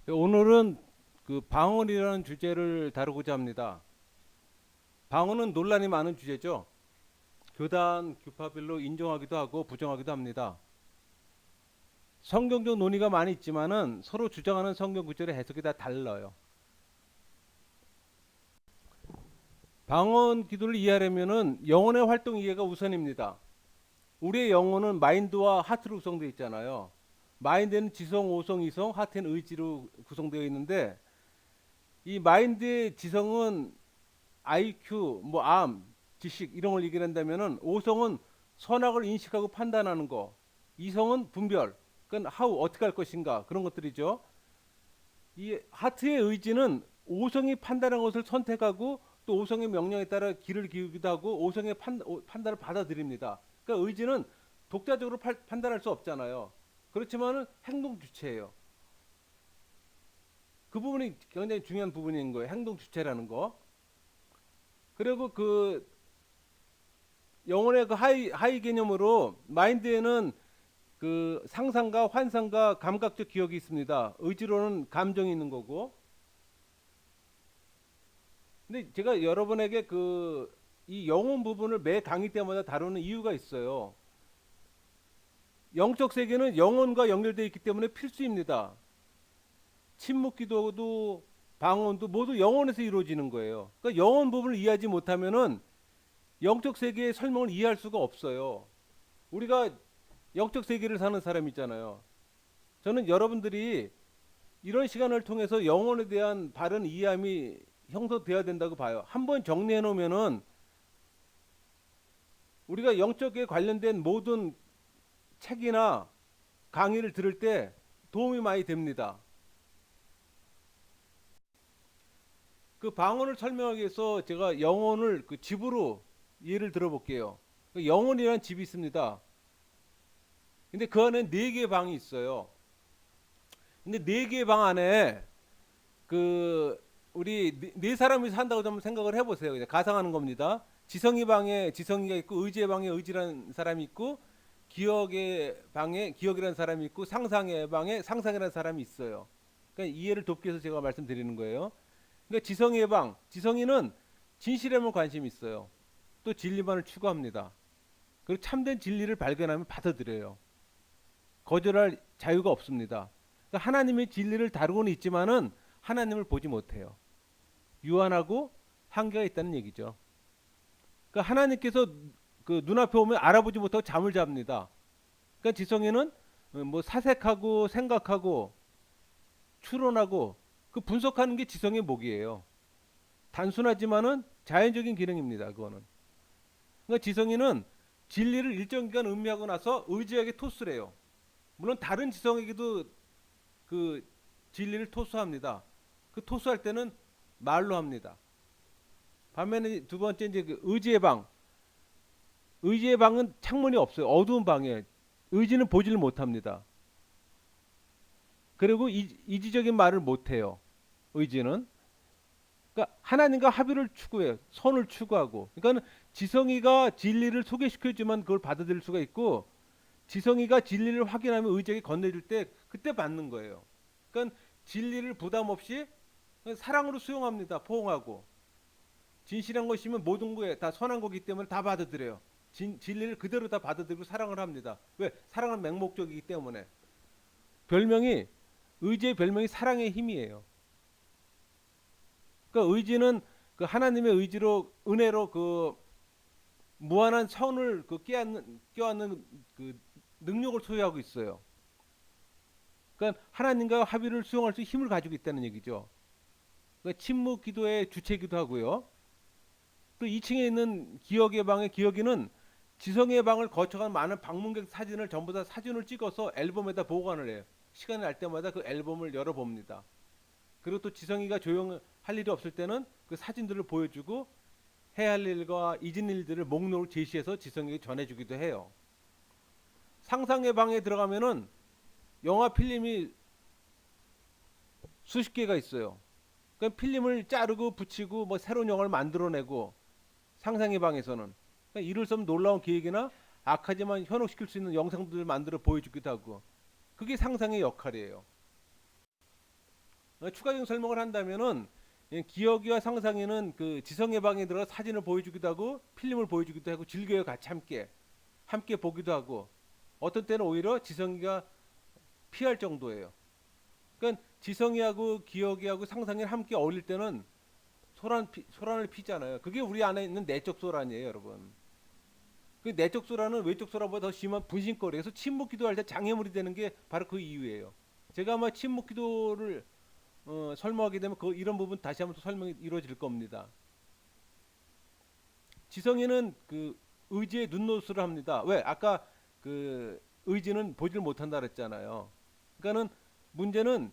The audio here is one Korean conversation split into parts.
오늘은 그 방언이라는 주제를 다루고자 합니다. 방언은 논란이 많은 주제죠. 교단, 교파별로 인정하기도 하고 부정하기도 합니다. 성경적 논의가 많이 있지만은 서로 주장하는 성경 구절의 해석이 다 달라요. 방언 기도를 이해하려면은 영혼의 활동 이해가 우선입니다. 우리의 영혼은 마인드와 하트로 구성되어 있잖아요. 마인드는 지성, 오성, 이성, 하트는 의지로 구성되어 있는데 이 마인드의 지성은 IQ, 암, 지식 이런 걸 얘기한다면은 오성은 선악을 인식하고 판단하는 거, 이성은 분별, 그건 how 어떻게 할 것인가 그런 것들이죠. 이 하트의 의지는 오성이 판단한 것을 선택하고 또 오성의 명령에 따라 길을 기우기도 하고 오성의 판단을 받아들입니다. 그러니까 의지는 독자적으로 판단할 수 없잖아요. 그렇지만은 행동 주체예요. 그 부분이 굉장히 중요한 부분인 거예요. 행동 주체라는 거. 그리고 그 영혼의 그 하이 개념으로 마인드에는 그 상상과 환상과 감각적 기억이 있습니다. 의지로는 감정이 있는 거고. 근데 제가 여러분에게 그 이 영혼 부분을 매 강의 때마다 다루는 이유가 있어요. 영적 세계는 영혼과 연결되어 있기 때문에 필수입니다. 침묵 기도도 방언도 모두 영혼에서 이루어지는 거예요. 그러니까 영혼 부분을 이해하지 못하면은 영적 세계의 설명을 이해할 수가 없어요. 우리가 영적 세계를 사는 사람이잖아요. 저는 여러분들이 이런 시간을 통해서 영혼에 대한 바른 이해함이 형성되어야 된다고 봐요. 한번 정리해 놓으면은 우리가 영적에 관련된 모든 책이나 강의를 들을 때 도움이 많이 됩니다. 그 방언을 설명하기 위해서 제가 영혼을 그 집으로 예를 들어볼게요. 그 영혼이라는 집이 있습니다. 근데 그 안에 네 개의 방이 있어요. 근데 네 개의 방 안에 그 우리 네 사람이 산다고 좀 생각을 해보세요. 그냥 가상하는 겁니다. 지성이 방에 지성이가 있고 의지의 방에 의지라는 사람이 있고 기억의 방에 기억이라는 사람이 있고 상상의 방에 상상이라는 사람이 있어요. 그러니까 이해를 돕기 위해서 제가 말씀드리는 거예요. 그러니까 지성이의 방, 지성이는 진실에만 관심이 있어요. 또 진리만을 추구합니다. 그리고 참된 진리를 발견하면 받아들여요. 거절할 자유가 없습니다. 그러니까 하나님의 진리를 다루고는 있지만은 하나님을 보지 못해요. 유한하고 한계가 있다는 얘기죠. 그러니까 하나님께서 그 눈앞에 오면 알아보지 못하고 잠을 잡니다. 그러니까 지성에는 뭐 사색하고 생각하고 추론하고 그 분석하는 게 지성의 목이에요. 단순하지만은 자연적인 기능입니다. 그거는. 그러니까 지성이는 진리를 일정 기간 음미하고 나서 의지에게 토스를 해요. 물론 다른 지성에게도 그 진리를 토스합니다. 그 토스할 때는 말로 합니다. 반면에 두 번째 이제 그 의지의 방. 의지의 방은 창문이 없어요. 어두운 방에 의지는 보지를 못합니다. 그리고 이지적인 말을 못해요. 의지는. 그러니까 하나님과 합의를 추구해요. 선을 추구하고. 그러니까 지성이가 진리를 소개시켜주면 그걸 받아들일 수가 있고 지성이가 진리를 확인하면 의지에게 건네줄 때 그때 받는 거예요. 그러니까 진리를 부담 없이 사랑으로 수용합니다. 포옹하고. 진실한 것이면 모든 거에 다 선한 거기 때문에 다 받아들여요. 진리를 그대로 다 받아들이고 사랑을 합니다. 왜? 사랑은 맹목적이기 때문에. 별명이 의지의 별명이 사랑의 힘이에요. 그러니까 의지는 그 하나님의 의지로 은혜로 그 무한한 선을 그 껴안는 그 능력을 소유하고 있어요. 그러니까 하나님과 합의를 수용할 수 힘을 가지고 있다는 얘기죠. 그러니까 침묵 기도의 주체기도 하고요. 또 2층에 있는 기억의 방의 기억이는 지성의 방을 거쳐간 많은 방문객 사진을 전부 다 사진을 찍어서 앨범에다 보관을 해요. 시간이 날 때마다 그 앨범을 열어봅니다. 그리고 또 지성이가 조용할 일이 없을 때는 그 사진들을 보여주고 해야 할 일과 잊은 일들을 목록을 제시해서 지성에게 전해주기도 해요. 상상의 방에 들어가면은 영화 필름이 수십 개가 있어요. 그 필름을 자르고 붙이고 뭐 새로운 영화를 만들어내고 상상의 방에서는 그러니까 이룰 수 없는 놀라운 계획이나 악하지만 현혹시킬 수 있는 영상들을 만들어 보여주기도 하고 그게 상상의 역할이에요. 추가적인 설명을 한다면은 기억이와 상상에는 그 지성의 방에 들어가 사진을 보여주기도 하고 필름을 보여주기도 하고 즐겨요. 같이 함께 보기도 하고 어떤 때는 오히려 지성이가 피할 정도예요. 그러니까 지성이하고 기억이하고 상상이 함께 어울릴 때는 소란을 피잖아요. 그게 우리 안에 있는 내적 소란이에요, 여러분. 그 내적 소란은 외적 소란보다 더 심한 분신거리. 그래서 침묵 기도할 때 장애물이 되는 게 바로 그 이유예요. 제가 아마 침묵 기도를 설명하게 되면 이런 부분 다시 한번 또 설명이 이루어질 겁니다. 지성이는 그 의지의 눈노수를 합니다. 왜? 아까 그 의지는 보지를 못한다 그랬잖아요. 그러니까는 문제는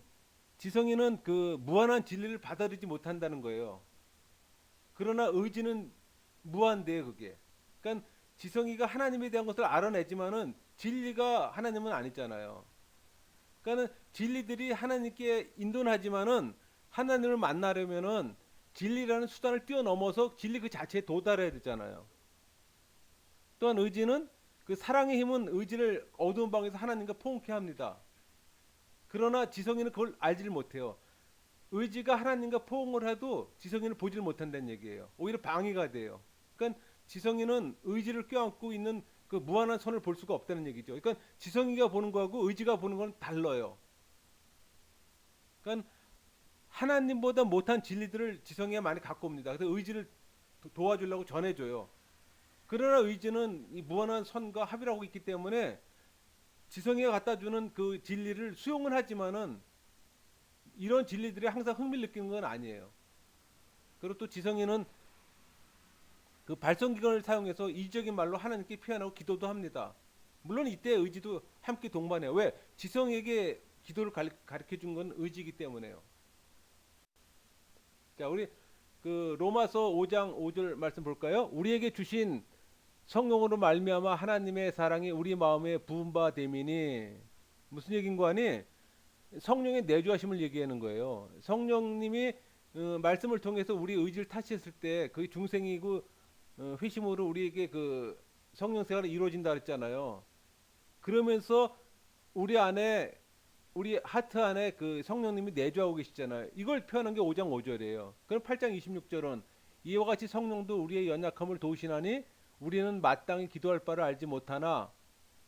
지성이는 그 무한한 진리를 받아들이지 못한다는 거예요. 그러나 의지는 무한대요, 그게. 그러니까 지성이가 하나님에 대한 것을 알아내지만은 진리가 하나님은 아니잖아요. 그러니까는 진리들이 하나님께 인도하지만은 하나님을 만나려면은 진리라는 수단을 뛰어넘어서 진리 그 자체에 도달해야 되잖아요. 또한 의지는 그 사랑의 힘은 의지를 어두운 방에서 하나님과 포옹케 합니다. 그러나 지성이는 그걸 알지를 못해요. 의지가 하나님과 포옹을 해도 지성이는 보지를 못한다는 얘기예요. 오히려 방해가 돼요. 그러니까 지성이는 의지를 껴안고 있는 그 무한한 선을 볼 수가 없다는 얘기죠. 그러니까 지성이가 보는 거하고 의지가 보는 건 달라요. 그러니까 하나님보다 못한 진리들을 지성이가 많이 갖고 옵니다. 그래서 의지를 도와주려고 전해줘요. 그러나 의지는 이 무한한 선과 합이라고 있기 때문에 지성이가 갖다 주는 그 진리를 수용은 하지만은 이런 진리들이 항상 흥미를 느끼는 건 아니에요. 그리고 또 지성이는 그 발성기관을 사용해서 이적인 말로 하나님께 표현하고 기도도 합니다. 물론 이때 의지도 함께 동반해요. 왜? 지성에게 기도를 가르쳐 준 건 의지이기 때문에요. 자, 우리 그 로마서 5장 5절 말씀 볼까요? 우리에게 주신 성령으로 말미암아 하나님의 사랑이 우리 마음에 부은 바 됨이니 무슨 얘기인가 하니 성령의 내주하심을 얘기하는 거예요. 성령님이 말씀을 통해서 우리 의지를 타시했을 때 그 중생이고 회심으로 우리에게 그 성령 생활이 이루어진다 그랬잖아요. 그러면서 우리 안에 우리 하트 안에 그 성령님이 내주하고 계시잖아요. 이걸 표현한 게 5장 5절이에요. 그럼 8장 26절은 이와 같이 성령도 우리의 연약함을 도우시나니 우리는 마땅히 기도할 바를 알지 못하나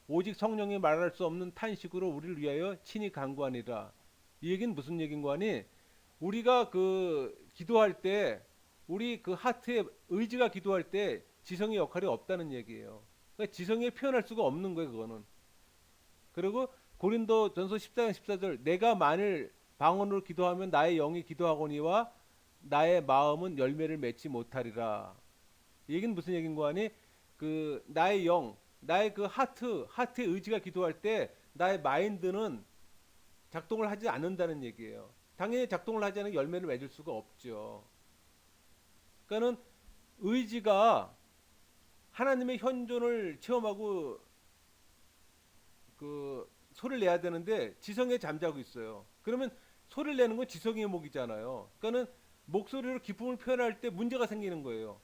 오직 성령이 말할 수 없는 탄식으로 우리를 위하여 친히 간구하니라. 이 얘기는 무슨 얘기인가 하니 우리가 그 기도할 때 우리 그 하트에 의지가 기도할 때 지성의 역할이 없다는 얘기예요. 그러니까 지성에 표현할 수가 없는 거예요, 그거는. 그리고 고린도 전서 14장 14절 내가 만일 방언으로 기도하면 나의 영이 기도하거니와 나의 마음은 열매를 맺지 못하리라. 이 얘기는 무슨 얘기인가 하니 그 나의 영, 나의 그 하트의 의지가 기도할 때 나의 마인드는 작동을 하지 않는다는 얘기예요. 당연히 작동을 하지 않으면 열매를 맺을 수가 없죠. 그러니까는 의지가 하나님의 현존을 체험하고 그 소리를 내야 되는데 지성에 잠자고 있어요. 그러면 소리를 내는 건 지성의 목이잖아요. 그러니까는 목소리로 기쁨을 표현할 때 문제가 생기는 거예요.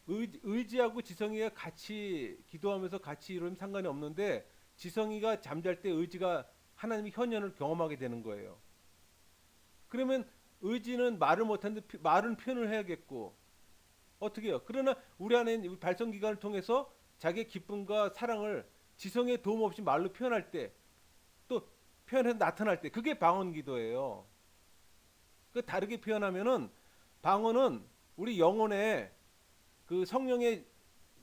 의지하고 지성이가 같이 기도하면서 같이 이루면 상관이 없는데 지성이가 잠잘 때 의지가 하나님의 현현을 경험하게 되는 거예요. 그러면 의지는 말을 못하는데 말은 표현을 해야겠고 어떻게 해요? 그러나 우리 안에 있는 발성기관을 통해서 자기의 기쁨과 사랑을 지성의 도움 없이 말로 표현할 때 또 표현해서 나타날 때 그게 방언 기도예요. 그 다르게 표현하면은 방언은 우리 영혼에 그 성령의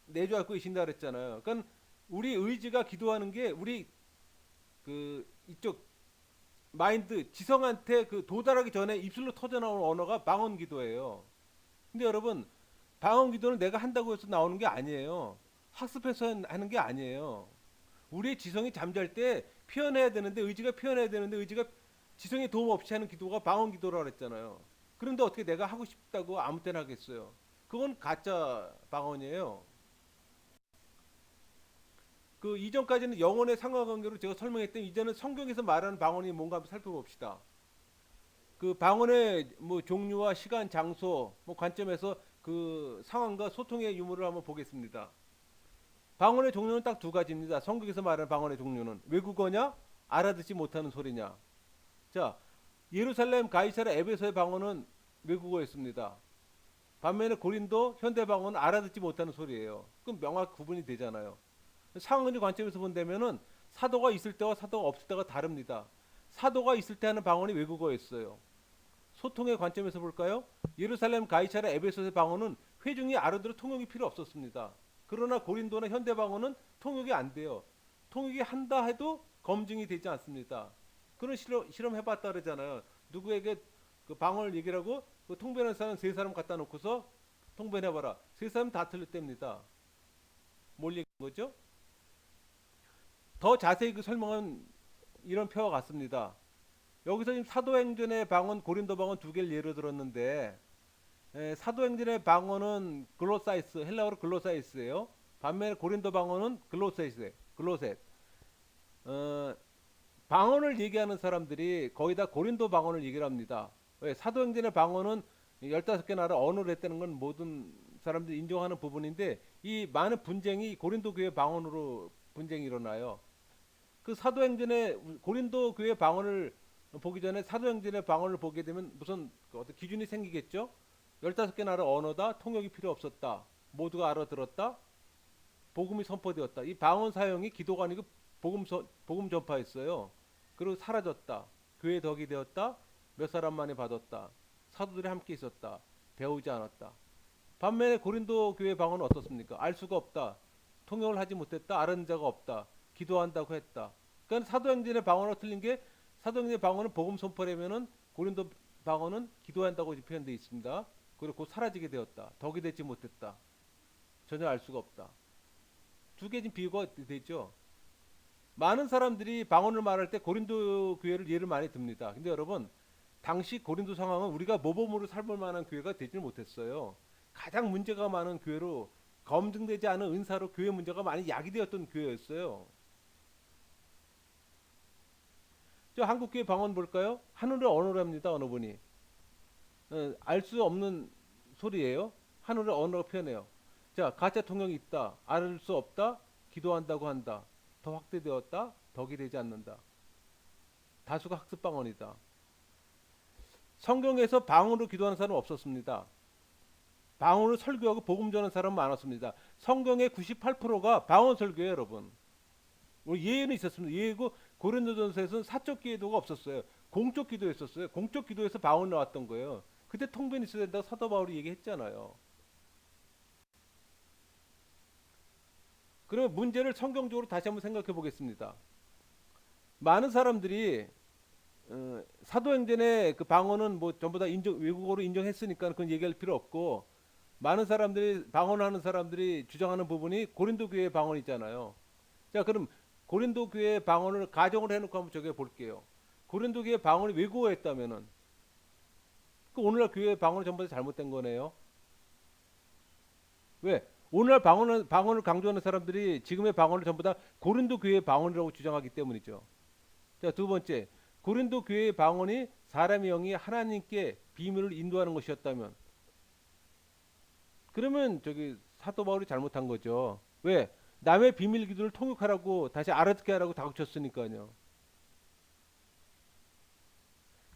내주하고 계신다 그랬잖아요. 그러니까 우리 의지가 기도하는 게 우리 그 이쪽 마인드 지성한테 그 도달하기 전에 입술로 터져 나오는 언어가 방언 기도예요. 근데 여러분 방언 기도는 내가 한다고 해서 나오는 게 아니에요. 학습해서 하는 게 아니에요. 우리의 지성이 잠잘 때 표현해야 되는데 의지가 표현해야 되는데 의지가 지성의 도움 없이 하는 기도가 방언 기도라고 그랬잖아요. 그런데 어떻게 내가 하고 싶다고 아무 때나 하겠어요? 그건 가짜 방언이에요. 그 이전까지는 영혼의 상하관계로 제가 설명했더니 이제는 성경에서 말하는 방언이 뭔가 한번 살펴봅시다. 그 방언의 뭐 종류와 시간, 장소 뭐 관점에서 그 상황과 소통의 유무를 한번 보겠습니다. 방언의 종류는 딱 두 가지입니다. 성경에서 말하는 방언의 종류는 외국어냐, 알아듣지 못하는 소리냐. 자, 예루살렘, 가이사랴, 에베소의 방언은 외국어였습니다. 반면에 고린도, 현대 방언은 알아듣지 못하는 소리예요. 그럼 명확 구분이 되잖아요. 상은의 관점에서 본다면은 사도가 있을 때와 사도가 없을 때가 다릅니다. 사도가 있을 때 하는 방언이 외국어였어요. 소통의 관점에서 볼까요? 예루살렘, 가이사랴, 에베소의 방언은 회중이 알아들어 통역이 필요 없었습니다. 그러나 고린도나 현대 방언은 통역이 안 돼요. 통역이 한다 해도 검증이 되지 않습니다. 그런 실험 해봤다 그러잖아요. 누구에게 그 방언을 얘기를 하고 그 통변하는 사람 세 사람 갖다 놓고서 통변해봐라. 세 사람 다 틀렸답니다. 뭘 얘기한 거죠? 더 자세히 그 설명은 이런 표와 같습니다. 여기서 지금 사도행전의 방언, 고린도 방언 두 개를 예로 들었는데 사도행전의 방언은 글로사이스, 헬라어로 글로사이스예요. 반면에 고린도 방언은 글로셋이에요. 글로셋. 어, 방언을 얘기하는 사람들이 거의 다 고린도 방언을 얘기를 합니다. 왜? 사도행전의 방언은 15개 나라 언어를 했다는 건 모든 사람들이 인정하는 부분인데 이 많은 분쟁이 고린도 교회 방언으로 분쟁이 일어나요. 그 사도행전의 고린도 교회 방언을 보기 전에 사도행전의 방언을 보게 되면 무슨 그 어떤 기준이 생기겠죠? 15개 나라 언어다. 통역이 필요 없었다. 모두가 알아들었다. 복음이 선포되었다. 이 방언 사용이 기도가 아니고 복음 전파였어요. 그리고 사라졌다. 교회 덕이 되었다. 몇 사람만이 받았다. 사도들이 함께 있었다. 배우지 않았다. 반면에 고린도 교회 방언은 어떻습니까? 알 수가 없다. 통역을 하지 못했다. 아는 자가 없다. 기도한다고 했다. 그러니까 사도행전의 방언으로 틀린 게 사도행전의 방언은 복음 선포라면은 고린도 방언은 기도한다고 표현되어 있습니다. 그리고 곧 사라지게 되었다. 덕이 되지 못했다. 전혀 알 수가 없다. 두 개 지금 비교가 되죠. 많은 사람들이 방언을 말할 때 고린도 교회를 예를 많이 듭니다. 근데 여러분 당시 고린도 상황은 우리가 모범으로 살볼 만한 교회가 되지 못했어요. 가장 문제가 많은 교회로 검증되지 않은 은사로 교회 문제가 많이 야기되었던 교회였어요. 저 한국 교회 방언 볼까요? 하늘의 언어랍니다. 어느 분이 알 수 없는 소리예요. 하늘의 언어로 표현해요. 자, 가짜 통역이 있다. 알 수 없다. 기도한다고 한다. 더 확대되었다. 덕이 되지 않는다. 다수가 학습 방언이다. 성경에서 방언으로 기도하는 사람은 없었습니다. 방언으로 설교하고 복음 전하는 사람은 많았습니다. 성경의 98%가 방언 설교예요, 여러분. 예는 있었습니다. 예고 고린도전서에서는 사적 기도가 없었어요. 공적 기도였었어요. 공적 기도에서 방언 나왔던 거예요. 그때 통변이 있어야 된다고 사도 바울이 얘기했잖아요. 그러면 문제를 성경적으로 다시 한번 생각해 보겠습니다. 많은 사람들이 사도행전의 그 방언은 뭐 전부 다 외국어로 인정했으니까 그건 얘기할 필요 없고 많은 사람들이 방언하는 사람들이 주장하는 부분이 고린도 교회의 방언이잖아요. 자, 그럼 고린도 교회의 방언을 가정을 해놓고 한번 저기 볼게요. 고린도 교회의 방언이 외국어였다면은 그 오늘날 교회의 방언이 전부 다 잘못된 거네요. 왜? 오늘날 방언을 강조하는 사람들이 지금의 방언을 전부 다 고린도 교회의 방언이라고 주장하기 때문이죠. 자, 두 번째, 고린도 교회의 방언이 사람의 영이 하나님께 비밀을 인도하는 것이었다면, 그러면 저기 사도 바울이 잘못한 거죠. 왜? 남의 비밀 기도를 통역하라고 다시 알아듣게 하라고 다그쳤으니까요.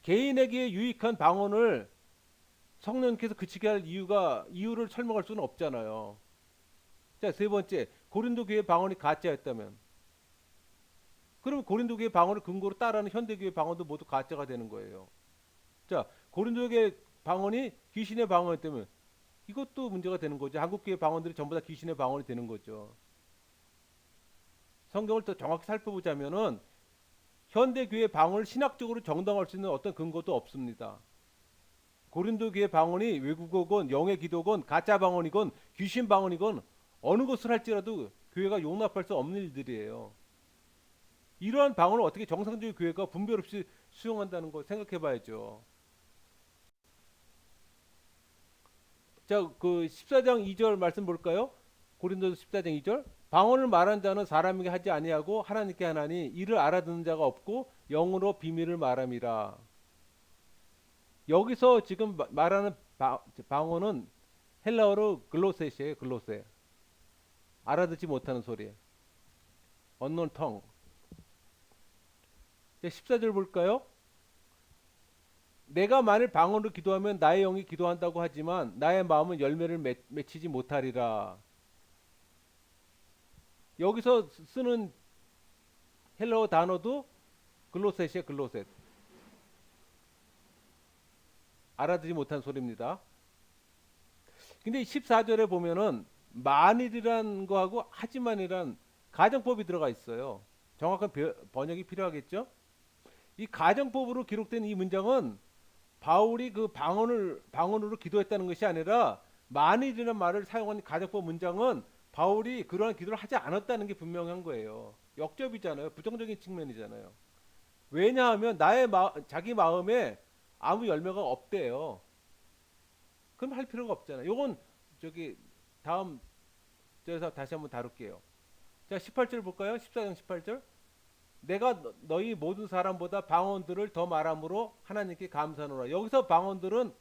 개인에게 유익한 방언을 성령께서 그치게 할 이유를 설명할 수는 없잖아요. 자, 세 번째, 고린도 교회 방언이 가짜였다면, 그럼 고린도 교회 방언을 근거로 따라하는 현대 교회 방언도 모두 가짜가 되는 거예요. 자, 고린도 교회 방언이 귀신의 방언이었다면 이것도 문제가 되는 거죠. 한국 교회 방언들이 전부 다 귀신의 방언이 되는 거죠. 성경을 더 정확히 살펴보자면은 현대 교회 방언을 신학적으로 정당화할 수 있는 어떤 근거도 없습니다. 고린도 교회 방언이 외국어건 영의 기도건 가짜 방언이건 귀신 방언이건 어느 것을 할지라도 교회가 용납할 수 없는 일들이에요. 이러한 방언을 어떻게 정상적인 교회가 분별 없이 수용한다는 거 생각해 봐야죠. 자, 그 14장 2절 말씀 볼까요? 고린도서 14장 2절. 방언을 말한 자는 사람에게 하지 아니하고 하나님께 하나니 이를 알아듣는 자가 없고 영으로 비밀을 말함이라. 여기서 지금 말하는 방언은 헬라어로 글로셋이에요. 글로셋. 알아듣지 못하는 소리. unknown tongue. 14절 볼까요? 내가 만일 방언으로 기도하면 나의 영이 기도한다고 하지만 나의 마음은 열매를 맺히지 못하리라. 여기서 쓰는 헬라어 단어도 글로셋이에요, 글로셋. 알아듣지 못한 소리입니다. 근데 14절에 보면은 만일이란 거하고 하지만이란 가정법이 들어가 있어요. 정확한 번역이 필요하겠죠? 이 가정법으로 기록된 이 문장은 바울이 그 방언으로 기도했다는 것이 아니라 만일이라는 말을 사용한 가정법 문장은 바울이 그러한 기도를 하지 않았다는 게 분명한 거예요. 역접이잖아요. 부정적인 측면이잖아요. 왜냐하면 자기 마음에 아무 열매가 없대요. 그럼 할 필요가 없잖아요. 요건 저기 다음 절에서 다시 한번 다룰게요. 자, 18절 볼까요? 14장 18절. 내가 너희 모든 사람보다 방언들을 더 말함으로 하나님께 감사하노라. 여기서 방언들은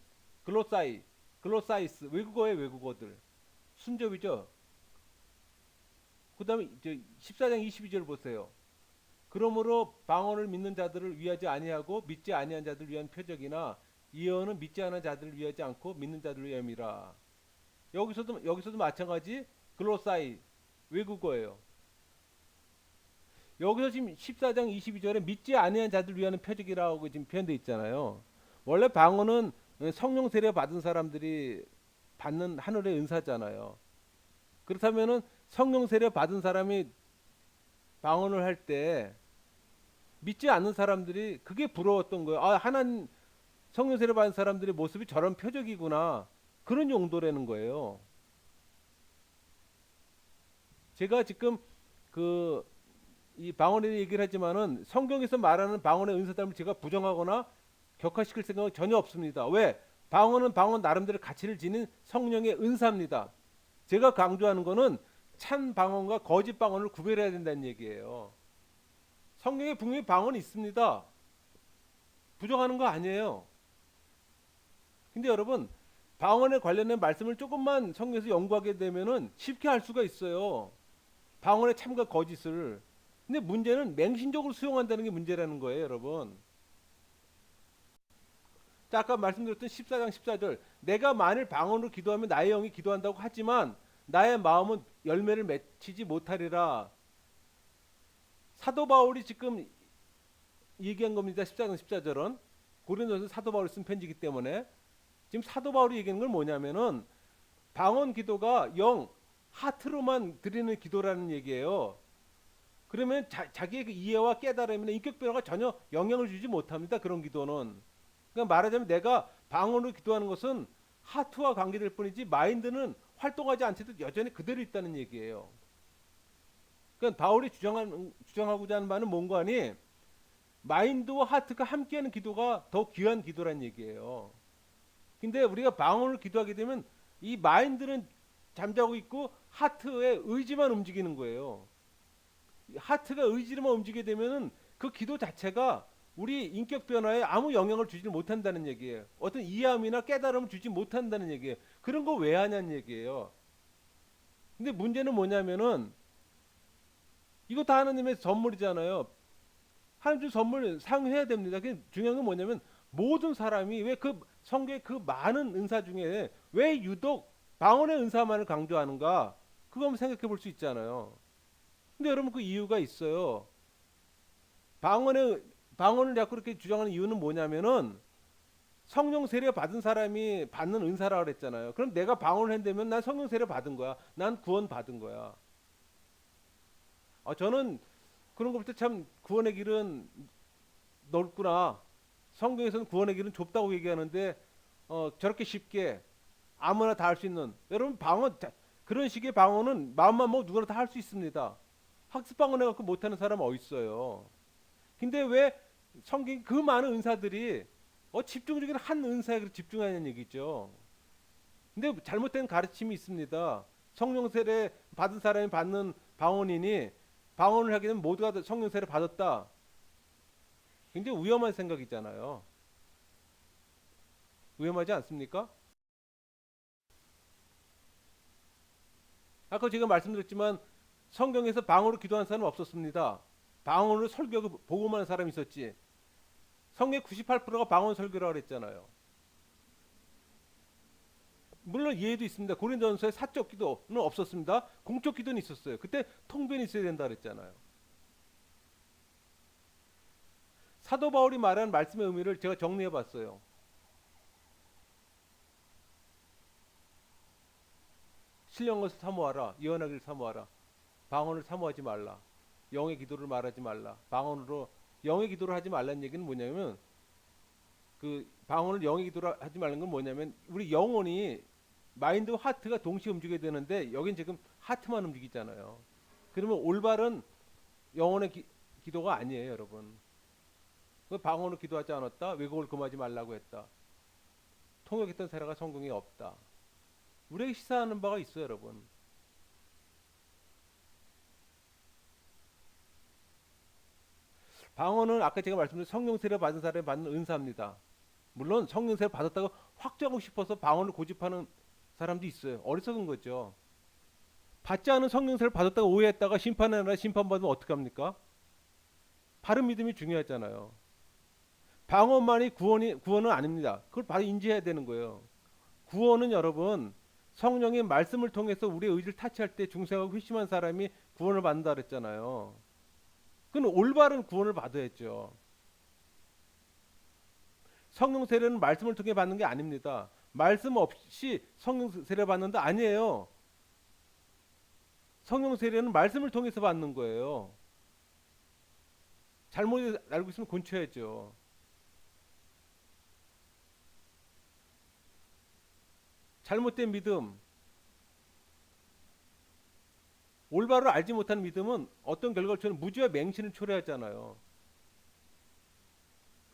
글로사이스, 외국어의 외국어들. 순접이죠. 그 다음에 14장 22절 보세요. 그러므로 방언을 믿는 자들을 위하지 아니하고 믿지 아니한 자들을 위한 표적이나 예언은 믿지 않은 자들을 위하지 않고 믿는 자들을 위함이라. 여기서도 마찬가지 글로사이 외국어예요. 여기서 지금 14장 22절에 믿지 아니한 자들 위하는 표적이라고 지금 표현되어 있잖아요. 원래 방언은 성령 세례 받은 사람들이 받는 하늘의 은사잖아요. 그렇다면은 성령 세례 받은 사람이 방언을 할 때 믿지 않는 사람들이 그게 부러웠던 거예요. 아, 하나님 성령 세례 받은 사람들의 모습이 저런 표적이구나. 그런 용도라는 거예요. 제가 지금 그 이 방언에 얘기를 하지만은 성경에서 말하는 방언의 은사담을 제가 부정하거나 격화시킬 생각은 전혀 없습니다. 왜? 방언은 방언 나름대로 가치를 지닌 성령의 은사입니다. 제가 강조하는 거는 참 방언과 거짓 방언을 구별해야 된다는 얘기예요. 성경에 분명히 방언이 있습니다. 부정하는 거 아니에요. 근데 여러분 방언에 관련된 말씀을 조금만 성경에서 연구하게 되면은 쉽게 알 수가 있어요. 방언의 참과 거짓을. 근데 문제는 맹신적으로 수용한다는 게 문제라는 거예요, 여러분. 자, 아까 말씀드렸던 14장 14절. 내가 만일 방언으로 기도하면 나의 영이 기도한다고 하지만 나의 마음은 열매를 맺히지 못하리라. 사도 바울이 지금 얘기한 겁니다. 14장 14절은 고린도서 사도 바울이 쓴 편지이기 때문에 지금 사도 바울이 얘기하는 건 뭐냐면은 방언 기도가 하트로만 드리는 기도라는 얘기예요. 그러면 자기의 그 이해와 깨달음이나 인격 변화가 전혀 영향을 주지 못합니다. 그런 기도는. 그러니까 말하자면 내가 방언으로 기도하는 것은 하트와 관계될 뿐이지 마인드는 활동하지 않더라도 여전히 그대로 있다는 얘기예요. 그러니까 바울이 주장하고자 하는 바는 뭔가 하니 마인드와 하트가 함께하는 기도가 더 귀한 기도란 얘기예요. 근데 우리가 방언을 기도하게 되면 이 마인드는 잠자고 있고 하트의 의지만 움직이는 거예요. 하트가 의지로만 움직이게 되면은 그 기도 자체가 우리 인격 변화에 아무 영향을 주지 못한다는 얘기예요. 어떤 이해함이나 깨달음을 주지 못한다는 얘기예요. 그런 거 왜 하냐는 얘기예요. 근데 문제는 뭐냐면은 이거 다 하나님의 선물이잖아요. 하나님 준 선물 사용해야 됩니다. 중요한 건 뭐냐면 모든 사람이 왜 그 성경의 그 많은 은사 중에 왜 유독 방언의 은사만을 강조하는가? 그거 한번 생각해 볼 수 있잖아요. 근데 여러분 그 이유가 있어요. 방언을 자꾸 이렇게 주장하는 이유는 뭐냐면은 성령 세례 받은 사람이 받는 은사라고 그랬잖아요. 그럼 내가 방언을 한다면 난 성령 세례 받은 거야. 난 구원 받은 거야. 저는 그런 거 볼 때 참 구원의 길은 넓구나. 성경에서는 구원의 길은 좁다고 얘기하는데 저렇게 쉽게 아무나 다 할 수 있는 여러분 그런 식의 방언은 마음만 먹으면 누구나 다 할 수 있습니다. 학습 방언 해갖고 못하는 사람 어디 있어요? 근데 왜 성경 그 많은 은사들이 집중적인 한 은사에 집중하는 얘기죠. 근데 잘못된 가르침이 있습니다. 성령 세례 받은 사람이 받는 방언이니 방언을 하게 되면 모두가 성령 세례 받았다. 굉장히 위험한 생각이잖아요. 위험하지 않습니까? 아까 제가 말씀드렸지만 성경에서 방언으로 기도한 사람은 없었습니다. 방언으로 설교하고 복음하는 사람이 있었지. 성경의 98%가 방언 설교라고 그랬잖아요. 물론 예외도 있습니다. 고린도전서에 사적 기도는 없었습니다. 공적 기도는 있었어요. 그때 통변이 있어야 된다 그랬잖아요. 사도 바울이 말하는 말씀의 의미를 제가 정리해 봤어요. 신령한 것을 사모하라. 예언하기를 사모하라. 방언을 사모하지 말라. 영의 기도를 말하지 말라. 방언으로 영의 기도를 하지 말라는 얘기는 뭐냐면 그 방언을 영의 기도를 하지 말라는 건 뭐냐면 우리 영혼이 마인드와 하트가 동시에 움직여야 되는데 여긴 지금 하트만 움직이잖아요. 그러면 올바른 영혼의 기도가 아니에요, 여러분. 그 방언을 기도하지 않았다. 왜곡을 금하지 말라고 했다. 통역했던 사례가 성경에 없다. 우리에게 시사하는 바가 있어요, 여러분. 방언은 아까 제가 말씀드린 성령 세례 받은 사람이 받는 은사입니다. 물론 성령 세례 받았다고 확정하고 싶어서 방언을 고집하는 사람도 있어요. 어리석은 거죠. 받지 않은 성령 세례를 받았다가 오해했다가 심판의 날에 심판받으면 어떡합니까? 바른 믿음이 중요하잖아요. 방언만이 구원은 아닙니다. 그걸 바로 인지해야 되는 거예요. 구원은 여러분 성령의 말씀을 통해서 우리의 의지를 타치할 때 중생하고 회심한 사람이 구원을 받는다 그랬잖아요. 그건 올바른 구원을 받아야죠. 성령 세례는 말씀을 통해 받는 게 아닙니다. 말씀 없이 성령 세례 받는다 아니에요. 성령 세례는 말씀을 통해서 받는 거예요. 잘못 알고 있으면 곤쳐야죠. 잘못된 믿음, 올바로 알지 못한 믿음은 어떤 결과를 초래 무지와 맹신을 초래하잖아요.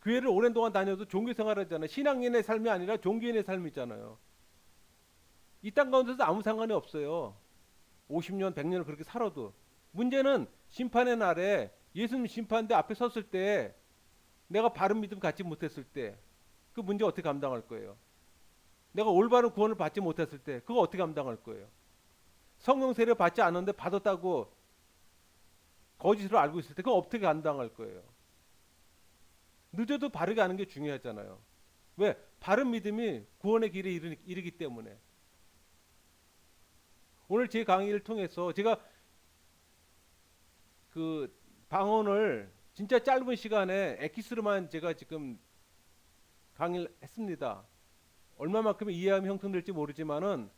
교회를 오랜 동안 다녀도 종교 생활하잖아요. 신앙인의 삶이 아니라 종교인의 삶이잖아요. 이 땅 가운데서 아무 상관이 없어요. 50년, 100년을 그렇게 살아도. 문제는 심판의 날에 예수님 심판대 앞에 섰을 때 내가 바른 믿음 갖지 못했을 때 그 문제 어떻게 감당할 거예요? 내가 올바른 구원을 받지 못했을 때 그거 어떻게 감당할 거예요? 성령 세례 받지 않았는데 받았다고 거짓으로 알고 있을 때 그거 어떻게 감당할 거예요? 늦어도 바르게 하는 게 중요하잖아요. 왜? 바른 믿음이 구원의 길에 이르기 때문에. 오늘 제 강의를 통해서 제가 그 방언을 진짜 짧은 시간에 엑기스로만 제가 지금 강의를 했습니다. 얼마만큼 이해함이 형성될지 모르지만은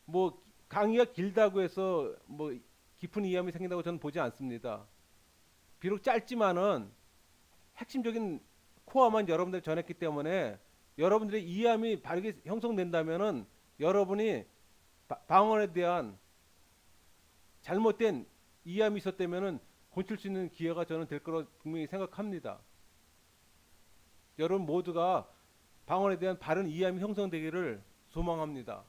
뭐 강의가 길다고 해서 뭐 깊은 이해함이 생긴다고 저는 보지 않습니다. 비록 짧지만은 핵심적인 코어만 여러분들 전했기 때문에 여러분들의 이해함이 바르게 형성된다면은 여러분이 방언에 대한 잘못된 이해함이 있었다면은 고칠 수 있는 기회가 저는 될 거라고 분명히 생각합니다. 여러분 모두가 방언에 대한 바른 이해함이 형성되기를 소망합니다.